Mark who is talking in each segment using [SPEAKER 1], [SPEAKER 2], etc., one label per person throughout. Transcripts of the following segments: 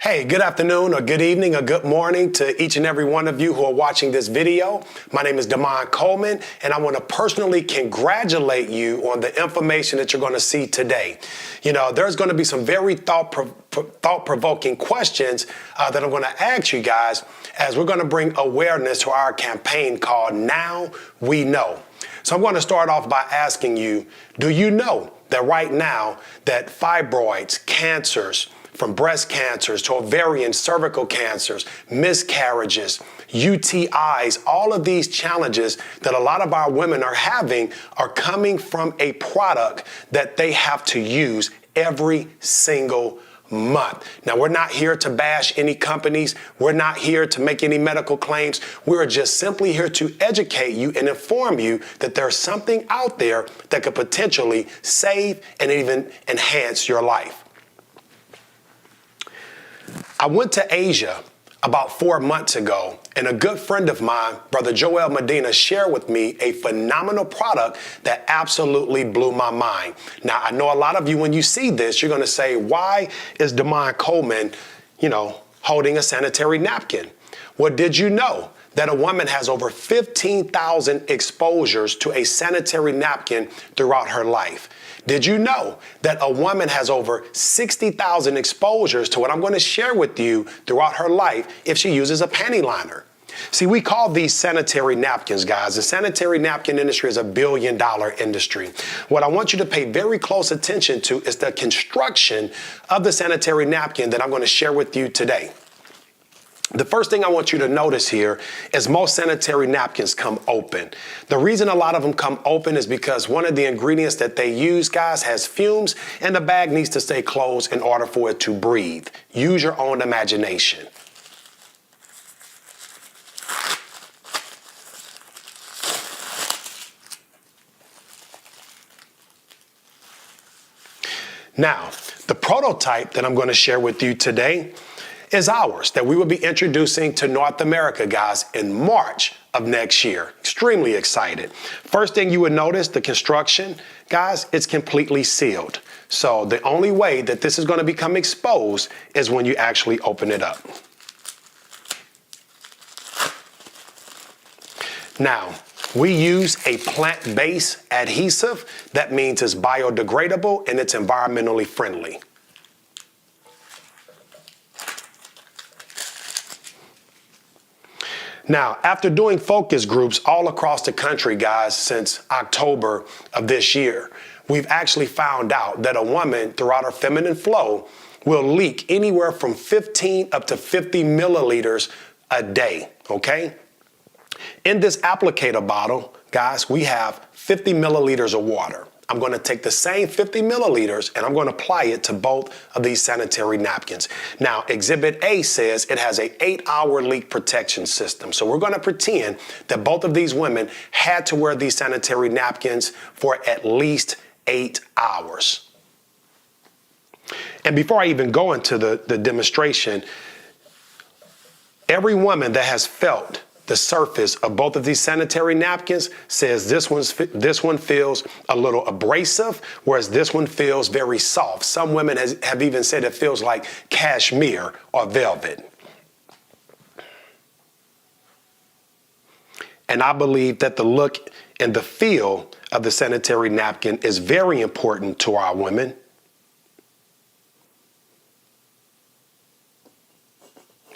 [SPEAKER 1] Hey, good afternoon or good evening or good morning to each and every one of you who are watching this video. My name is Damon Coleman, and I want to personally congratulate you on the information that you're going to see today. You know, there's going to be some very thought-provoking questions that I'm going to ask you guys as we're going to bring awareness to our campaign called Now We Know. So I'm going to start off by asking you, do you know that right now that fibroids, cancers, from breast cancers to ovarian, cervical cancers, miscarriages, UTIs, all of these challenges that a lot of our women are having are coming from a product that they have to use every single month. Now, we're not here to bash any companies. We're not here to make any medical claims. We're just simply here to educate you and inform you that there's something out there that could potentially save and even enhance your life. I went to Asia about 4 months ago, and a good friend of mine, Brother Joel Medina, shared with me a phenomenal product that absolutely blew my mind. Now, I know a lot of you, when you see this, you're going to say, why is Damon Coleman, holding a sanitary napkin? Well, did you know that a woman has over 15,000 exposures to a sanitary napkin throughout her life? Did you know that a woman has over 60,000 exposures to what I'm going to share with you throughout her life if she uses a panty liner? See, we call these sanitary napkins, guys. The sanitary napkin industry is a billion-dollar industry. What I want you to pay very close attention to is the construction of the sanitary napkin that I'm going to share with you today. The first thing I want you to notice here is most sanitary napkins come open. The reason a lot of them come open is because one of the ingredients that they use, guys, has fumes, and the bag needs to stay closed in order for it to breathe. Use your own imagination. Now, the prototype that I'm going to share with you today is ours, that we will be introducing to North America, guys, in March of next year. Extremely excited. First thing you would notice, the construction, guys, it's completely sealed. So the only way that this is going to become exposed is when you actually open it up. Now, we use a plant-based adhesive. That means it's biodegradable and it's environmentally friendly. Now, after doing focus groups all across the country, guys, since October of this year, we've actually found out that a woman throughout her feminine flow will leak anywhere from 15 up to 50 milliliters a day, okay? In this applicator bottle, guys, we have 50 milliliters of water. I'm going to take the same 50 milliliters and I'm going to apply it to both of these sanitary napkins. Now, Exhibit A says it has an 8-hour leak protection system. So we're going to pretend that both of these women had to wear these sanitary napkins for at least 8 hours. And before I even go into the demonstration, every woman that has felt the surface of both of these sanitary napkins says this one feels a little abrasive, whereas this one feels very soft. Some women have even said it feels like cashmere or velvet. And I believe that the look and the feel of the sanitary napkin is very important to our women.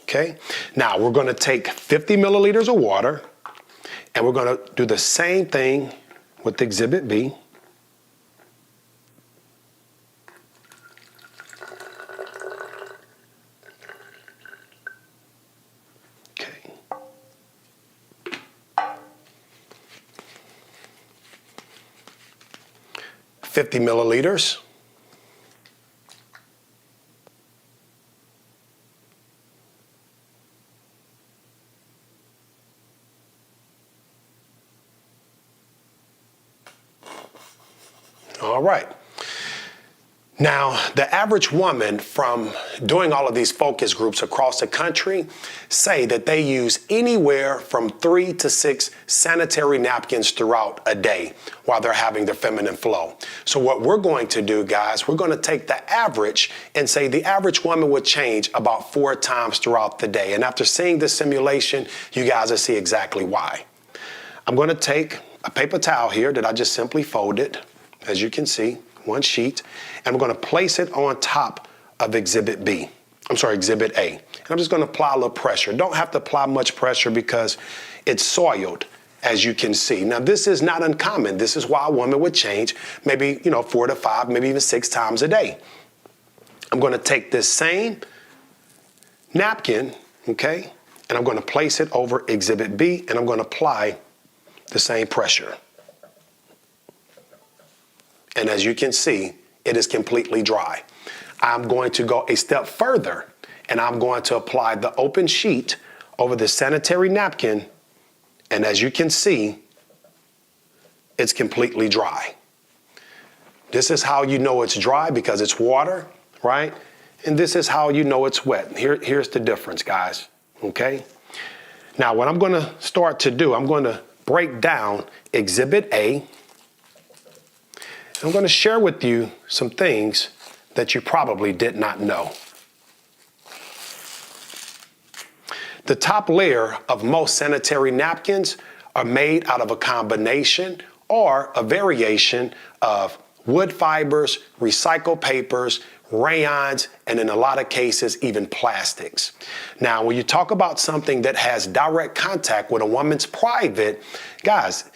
[SPEAKER 1] Okay, now we're going to take 50 milliliters of water and we're going to do the same thing with Exhibit B. Okay. 50 milliliters. All right. Now, the average woman from doing all of these focus groups across the country say that they use anywhere from 3 to 6 sanitary napkins throughout a day while they're having their feminine flow. So what we're going to do, guys, we're going to take the average and say the average woman would change about 4 times throughout the day. And after seeing this simulation, you guys will see exactly why. I'm going to take a paper towel here that I just simply folded, as you can see, one sheet, and we're going to place it on top of Exhibit A. And I'm just going to apply a little pressure. Don't have to apply much pressure because it's soiled, as you can see. Now, this is not uncommon. This is why a woman would change maybe, 4 to 5, maybe even 6 times a day. I'm going to take this same napkin, okay, and I'm going to place it over Exhibit B, and I'm going to apply the same pressure. And as you can see, it is completely dry. I'm going to go a step further, and I'm going to apply the open sheet over the sanitary napkin. And as you can see, it's completely dry. This is how you know it's dry, because it's water, right? And this is how you know it's wet. Here's the difference, guys, okay? Now, what I'm going to start to do, I'm going to break down Exhibit A. I'm going to share with you some things that you probably did not know. The top layer of most sanitary napkins are made out of a combination or a variation of wood fibers, recycled papers, rayons, and in a lot of cases, even plastics. Now, when you talk about something that has direct contact with a woman's private, guys,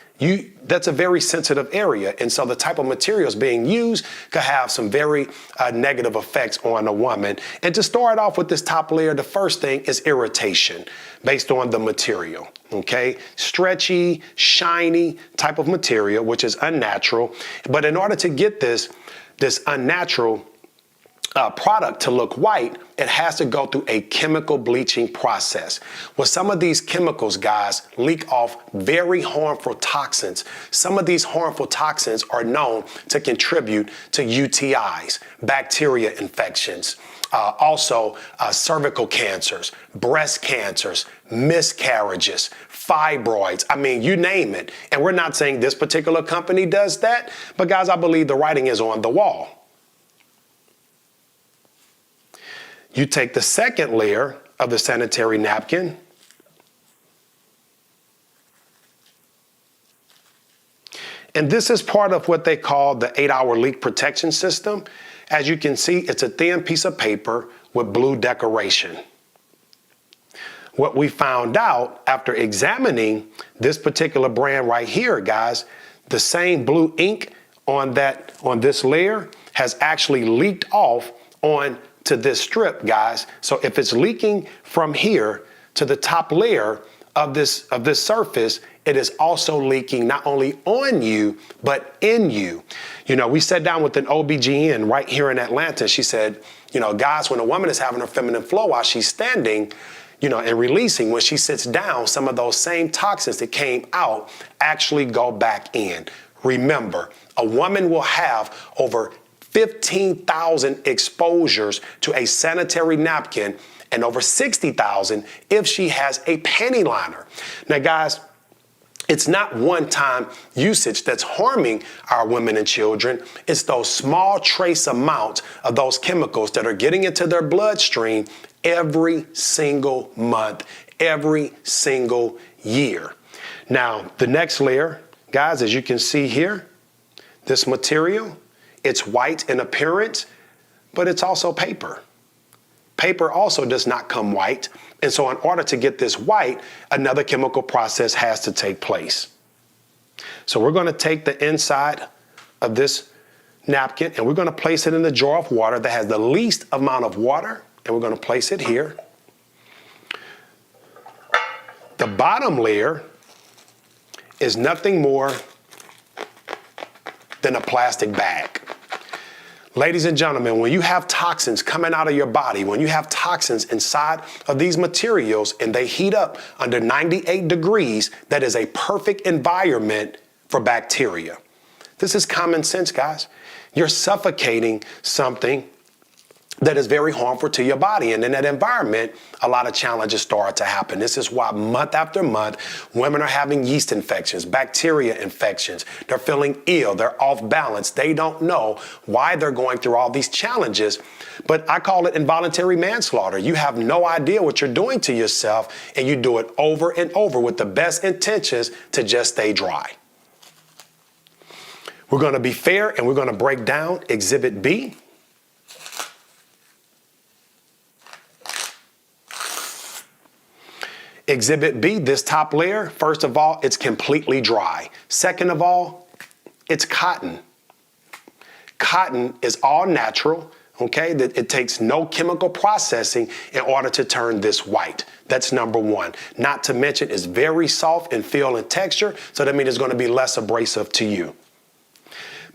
[SPEAKER 1] that's a very sensitive area. And so the type of materials being used could have some very negative effects on a woman. And to start off with this top layer, the first thing is irritation based on the material, okay? Stretchy, shiny type of material, which is unnatural. But in order to get this unnatural product to look white, it has to go through a chemical bleaching process. Well, some of these chemicals, guys, leak off very harmful toxins. Some of these harmful toxins are known to contribute to UTIs, bacteria infections, also cervical cancers, breast cancers, miscarriages, fibroids. I mean, you name it. And we're not saying this particular company does that, but guys, I believe the writing is on the wall. You take the second layer of the sanitary napkin, and this is part of what they call the 8-hour leak protection system. As you can see, it's a thin piece of paper with blue decoration. What we found out after examining this particular brand right here, guys, the same blue ink on this layer has actually leaked off on to this strip, guys. So if it's leaking from here to the top layer of this surface, it is also leaking not only on you, but in you. We sat down with an OBGYN right here in Atlanta. She said, guys, when a woman is having her feminine flow while she's standing, and releasing, when she sits down, some of those same toxins that came out actually go back in. Remember, a woman will have over 15,000 exposures to a sanitary napkin and over 60,000 if she has a panty liner. Now, guys, it's not one-time usage that's harming our women and children. It's those small trace amounts of those chemicals that are getting into their bloodstream every single month, every single year. Now, the next layer, guys, as you can see here, this material, it's white in appearance, but it's also paper. Paper also does not come white. And so in order to get this white, another chemical process has to take place. So we're going to take the inside of this napkin and we're going to place it in the jar of water that has the least amount of water. And we're going to place it here. The bottom layer is nothing more than a plastic bag. Ladies and gentlemen, when you have toxins coming out of your body, when you have toxins inside of these materials and they heat up under 98 degrees, that is a perfect environment for bacteria. This is common sense, guys. you're suffocating something that is very harmful to your body. And in that environment, a lot of challenges start to happen. This is why month after month, women are having yeast infections, bacteria infections. They're feeling ill. They're off balance. They don't know why they're going through all these challenges. But I call it involuntary manslaughter. You have no idea what you're doing to yourself, and you do it over and over with the best intentions to just stay dry. We're going to be fair, and we're going to break down Exhibit B. Exhibit B, this top layer, first of all, it's completely dry. Second of all, it's cotton. Cotton is all natural, okay? It takes no chemical processing in order to turn this white. That's number one. Not to mention it's very soft in feel and texture, so that means it's going to be less abrasive to you.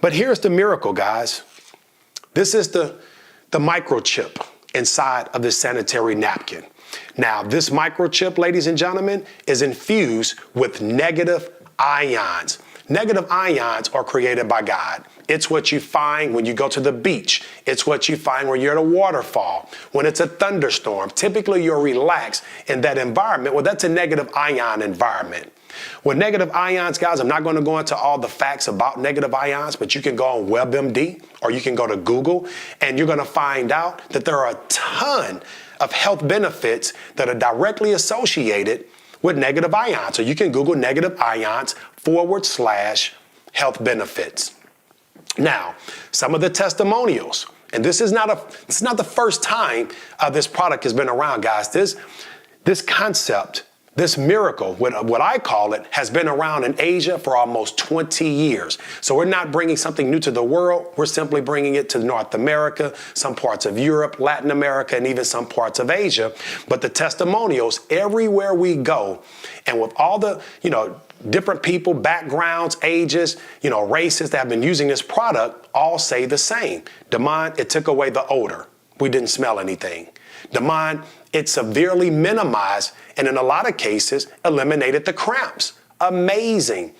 [SPEAKER 1] But here's the miracle, guys. This is the microchip inside of this sanitary napkin. Now, this microchip, ladies and gentlemen, is infused with negative ions. Negative ions are created by God. It's what you find when you go to the beach. It's what you find when you're at a waterfall, when it's a thunderstorm. Typically, you're relaxed in that environment. Well, that's a negative ion environment. With negative ions, guys, I'm not going to go into all the facts about negative ions, but you can go on WebMD or you can go to Google, and you're going to find out that there are a ton of health benefits that are directly associated with negative ions. So you can Google negative ions /health benefits. Now, some of the testimonials, and this is not the first time this product has been around, guys. This concept, this miracle, what I call it, has been around in Asia for almost 20 years. So we're not bringing something new to the world. We're simply bringing it to North America, some parts of Europe, Latin America, and even some parts of Asia. But the testimonials everywhere we go, and with all the, different people, backgrounds, ages, races that have been using this product, all say the same. Damon, it took away the odor. We didn't smell anything. Damon, it severely minimized and in a lot of cases eliminated the cramps. Amazing.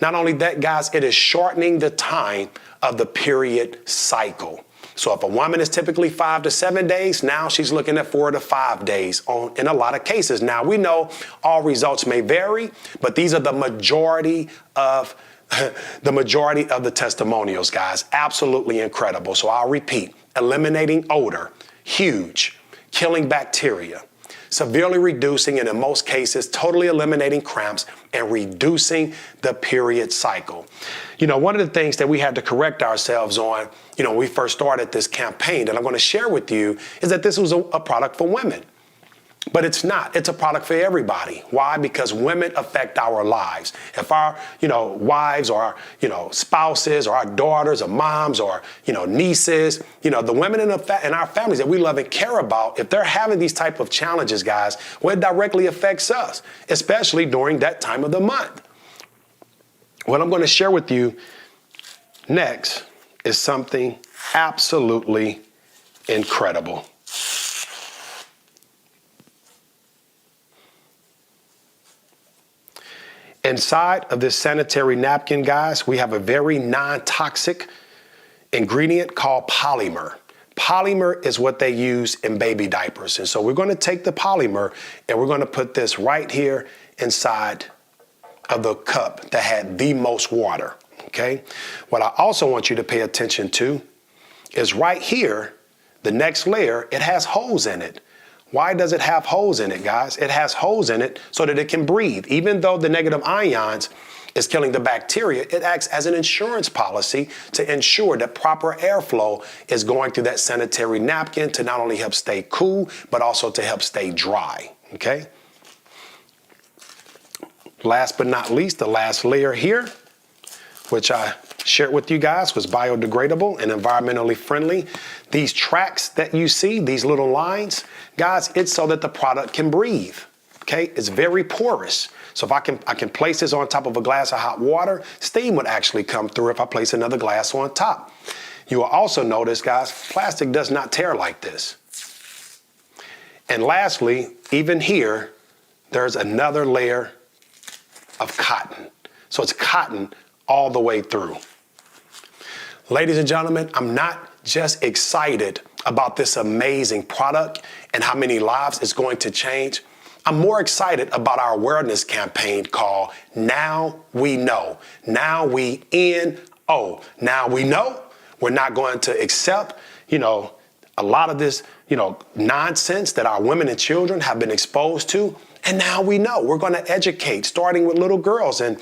[SPEAKER 1] Not only that, guys, it is shortening the time of the period cycle. So if a woman is typically 5 to 7 days, now she's looking at 4 to 5 days in a lot of cases. Now, we know all results may vary, but these are the majority of the testimonials, guys. Absolutely incredible. So I'll repeat, eliminating odor, huge. Killing bacteria, severely reducing, and in most cases, totally eliminating cramps and reducing the period cycle. One of the things that we had to correct ourselves on, when we first started this campaign that I'm going to share with you, is that this was a product for women. But it's not. It's a product for everybody. Why? Because women affect our lives. If our, wives or our, spouses or our daughters or moms or, nieces, the women in our families that we love and care about, if they're having these type of challenges, guys, well, it directly affects us, especially during that time of the month. What I'm going to share with you next is something absolutely incredible. Inside of this sanitary napkin, guys, we have a very non-toxic ingredient called polymer. Polymer is what they use in baby diapers. And so we're going to take the polymer and we're going to put this right here inside of the cup that had the most water, okay? What I also want you to pay attention to is right here, the next layer, it has holes in it. Why does it have holes in it, guys? It has holes in it so that it can breathe. Even though the negative ions is killing the bacteria, it acts as an insurance policy to ensure that proper airflow is going through that sanitary napkin to not only help stay cool, but also to help stay dry, okay? Last but not least, the last layer here, which I shared with you guys, was biodegradable and environmentally friendly. These tracks that you see, these little lines, guys, it's so that the product can breathe, okay? It's very porous. So if I can place this on top of a glass of hot water, steam would actually come through if I place another glass on top. You will also notice, guys, plastic does not tear like this. And lastly, even here, there's another layer of cotton. So it's cotton all the way through. Ladies and gentlemen, I'm not just excited about this amazing product and how many lives it's going to change. I'm more excited about our awareness campaign called Now We Know. Now we N-O. Now we know we're not going to accept, a lot of this, nonsense that our women and children have been exposed to. And now we know we're going to educate, starting with little girls in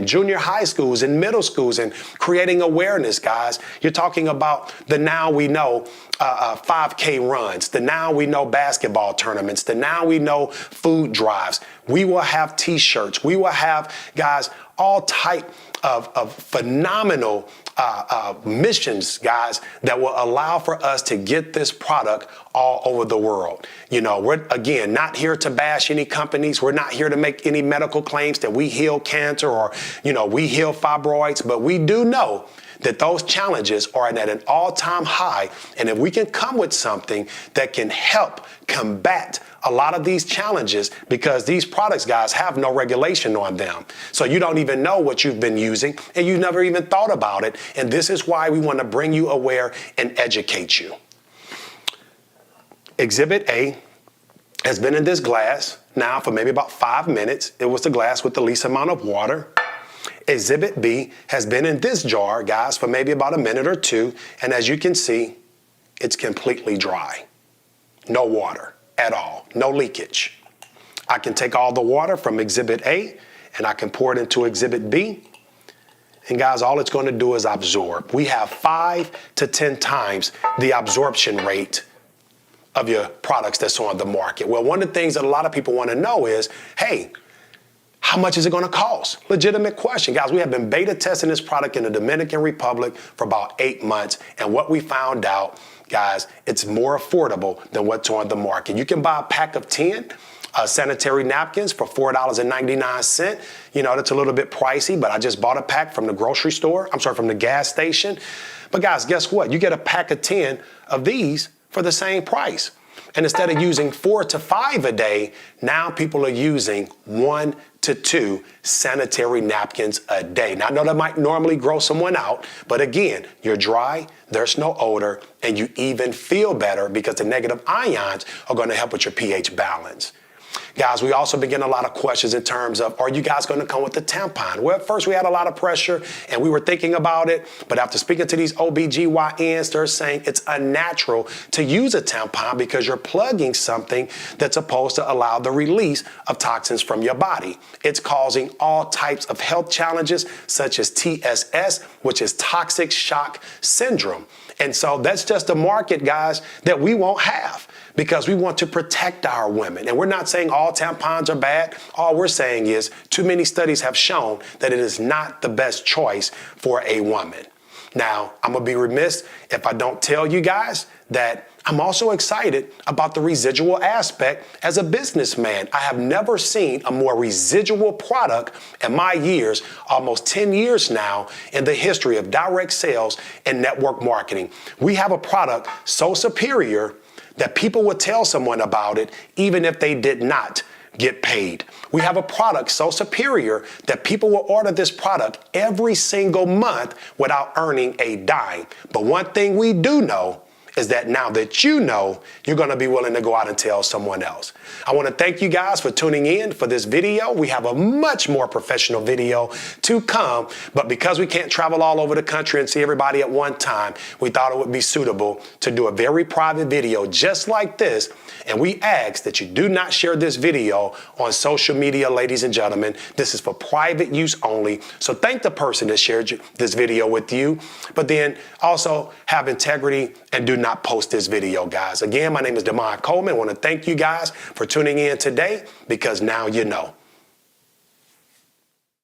[SPEAKER 1] junior high schools and middle schools, and creating awareness, guys. You're talking about the Now We Know 5K runs, the Now We Know basketball tournaments, the Now We Know food drives. We will have T-shirts. We will have, guys, all type of phenomenal missions, guys, that will allow for us to get this product all over the world. We're, again, not here to bash any companies. We're not here to make any medical claims that we heal cancer or, we heal fibroids, but we do know that those challenges are at an all-time high. And if we can come with something that can help combat a lot of these challenges, because these products, guys, have no regulation on them. So you don't even know what you've been using, and you've never even thought about it. And this is why we want to bring you aware and educate you. Exhibit A has been in this glass now for maybe about 5 minutes. It was the glass with the least amount of water. Exhibit B has been in this jar, guys, for maybe about a minute or two. And as you can see, it's completely dry. No water at all, no leakage. I can take all the water from Exhibit A and I can pour it into Exhibit B. And guys, all it's going to do is absorb. We have 5 to 10 times the absorption rate of your products that's on the market. Well, one of the things that a lot of people want to know is, hey, how much is it going to cost? Legitimate question. Guys, we have been beta testing this product in the Dominican Republic for about 8 months. And what we found out, guys, it's more affordable than what's on the market. You can buy a pack of 10 sanitary napkins for $4.99. That's a little bit pricey, but I just bought a pack from the grocery store. From the gas station. But guys, guess what? You get a pack of 10 of these for the same price. And instead of using 4 to 5 a day, now people are using 1 to 2 sanitary napkins a day. Now, I know that might normally gross someone out, but again, you're dry, there's no odor, and you even feel better because the negative ions are going to help with your pH balance. Guys, we also begin a lot of questions in terms of, are you guys going to come with the tampon? Well, at first we had a lot of pressure and we were thinking about it. But after speaking to these OBGYNs, they're saying it's unnatural to use a tampon because you're plugging something that's supposed to allow the release of toxins from your body. It's causing all types of health challenges such as TSS, which is toxic shock syndrome. And so that's just a market, guys, that we won't have, because we want to protect our women. And we're not saying all tampons are bad. All we're saying is too many studies have shown that it is not the best choice for a woman. Now, I'm going to be remiss if I don't tell you guys that I'm also excited about the residual aspect as a businessman. I have never seen a more residual product in my years, almost 10 years now, in the history of direct sales and network marketing. We have a product so superior that people would tell someone about it even if they did not get paid. We have a product so superior that people will order this product every single month without earning a dime. But one thing we do know is that now that you know, you're going to be willing to go out and tell someone else. I want to thank you guys for tuning in for this video. We have a much more professional video to come, but because we can't travel all over the country and see everybody at one time, we thought it would be suitable to do a very private video just like this. And we ask that you do not share this video on social media, ladies and gentlemen. This is for private use only. So thank the person that shared this video with you, but then also have integrity and do not post this video, guys. Again, my name is Damon Coleman. I want to thank you guys for tuning in today, because now you know.